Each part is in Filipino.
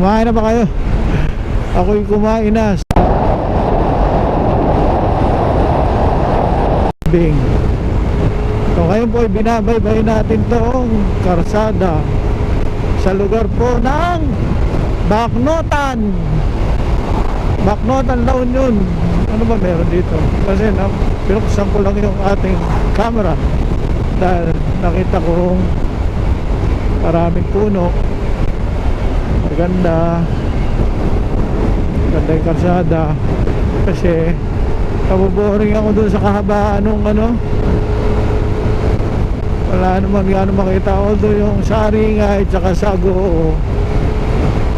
Kumain na ba kayo? Ako'y kumain na. Bing. So ngayon po ay binabaybay natin tong karsada sa lugar po ng Baknotan. Baknotan, La Union. Ano ba meron dito? Kasi pinuksan ko lang yung ating camera dahil nakita kong maraming puno. Maganda yung karsada. Kasi naboboring ako dun sa kahabaan nung ano, wala naman gano'ng makita. Although yung sa Aringay tsaka sa Agoo,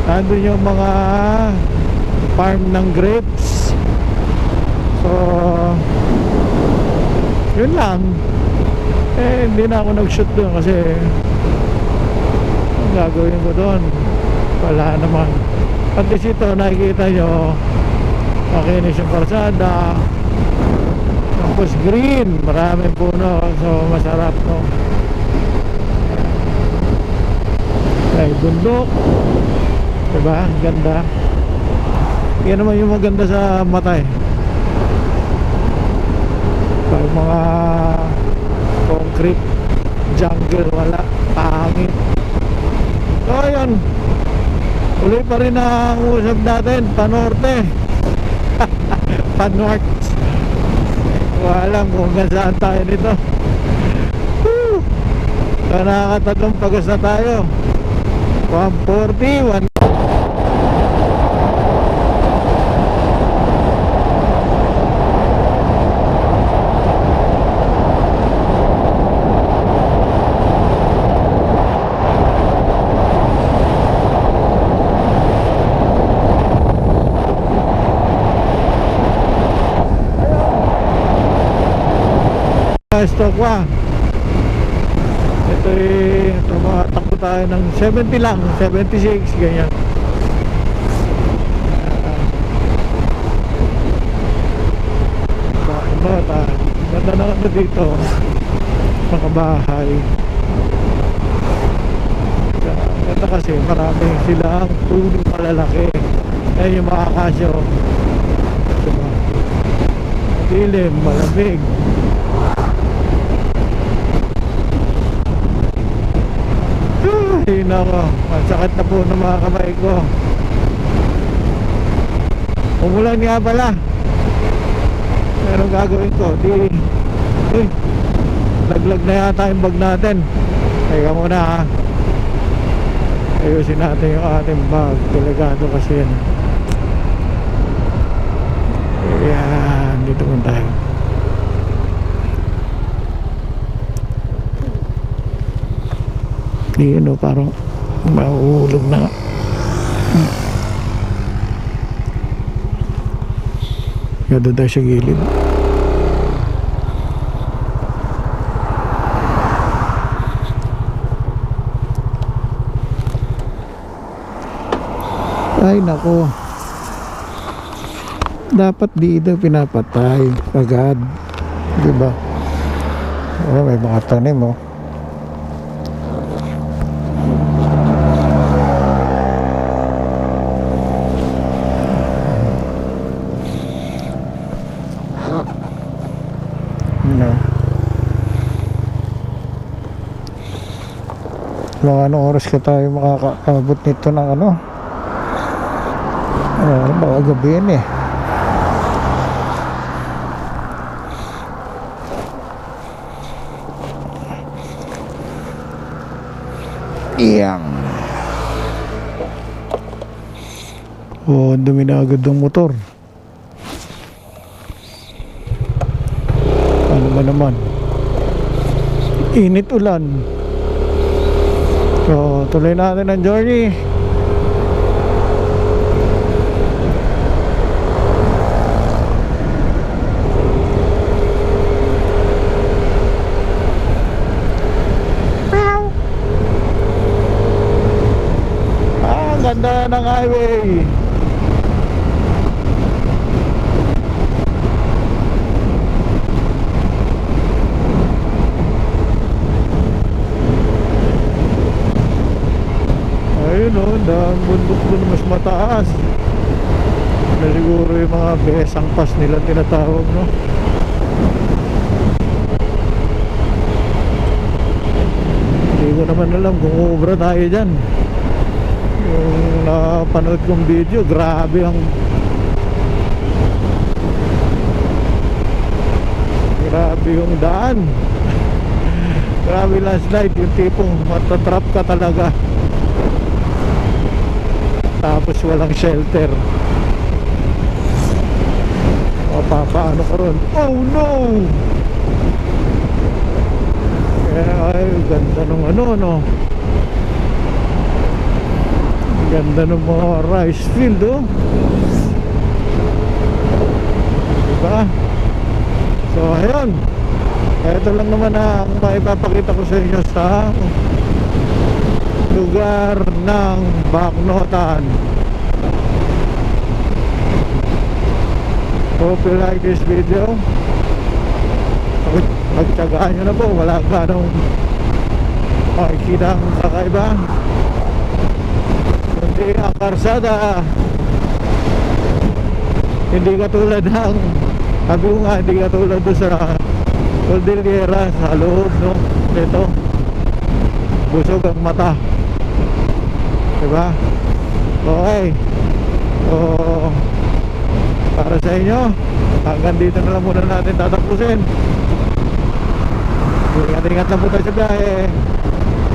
nandun yung mga farm ng grapes. So yun lang. Hindi na ako nag-shoot doon kasi ang gagawin ko doon wala naman. At least ito nakikita nyo, makinis yung karsada, tapos green, maraming puno, so masarap, no? Ay bundok, diba? Ganda. Yan naman yung maganda sa mata eh. Pag mga concrete jungle, wala, pangit. So ayun, uli pa rin ang usap natin, panorte. Panorte. Walang kung hanggang saan tayo nito. So nakakatatlong pagas na tayo. 140, 1. Stock pa. Ito ay tumatakbo tayo ng 70 lang, 76 ganyan. Ganda na ano dito, mga bahay. Ganda kasi marami silang puno malalaki. Ayun yung mga kasyo, diba? Dilim, malamig. Ay nako, masakit na po ng mga kamay ko. Umulan nga pala. Pero gagawin ko, laglag na yata yung bag natin. Teka muna ha, ayusin natin yung ating bag. Delikado kasi yan. Ayan, dito muna tayo. Yun o, parang mahuhulog na. Ganda tayo sa gilid. Ay nako, dapat dito pinapatay agad, diba? Oh, may mga tanim oh. Mga anong oras ka tayo makakaabot nito ng ano? Baka gabi yan eh. Iyang. Oh, dumi na agad ng motor. Ano ba naman? Init ulan. So, tuloy natin ang journey. Ganda ng highway. Ayun o, ang bundok dun mas mataas. Na siguro yung mga besang pass nila tinatawag, no? Hindi ko naman alam kung ubra tayo dyan. Yung napanood kong video, grabe ang yung daan. Grabe landslide, yung tipong matatrap ka talaga. Tapos walang shelter. Papaano ka ron? Oh no! Kaya ay ganda nung ano, no? Ganda nung mga rice field, oh. Diba? So ayun, ito lang naman ang maipapakita ko sa inyo sa lugar ng Baknotan. Hope you like this video. Pagtsagaan nyo na po, wala ka nung makikita ang kakaiba, kundi ang karsada. Hindi katulad ng sabi ko nga, hindi katulad doon sa Cordillera sa loob, no? Dito busog ang mata, diba? Okay, so para sa inyo hanggang dito na lang muna natin tatapusin. Ingat-ingat lang po tayo sa biyahe.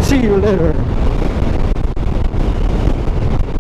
See you later.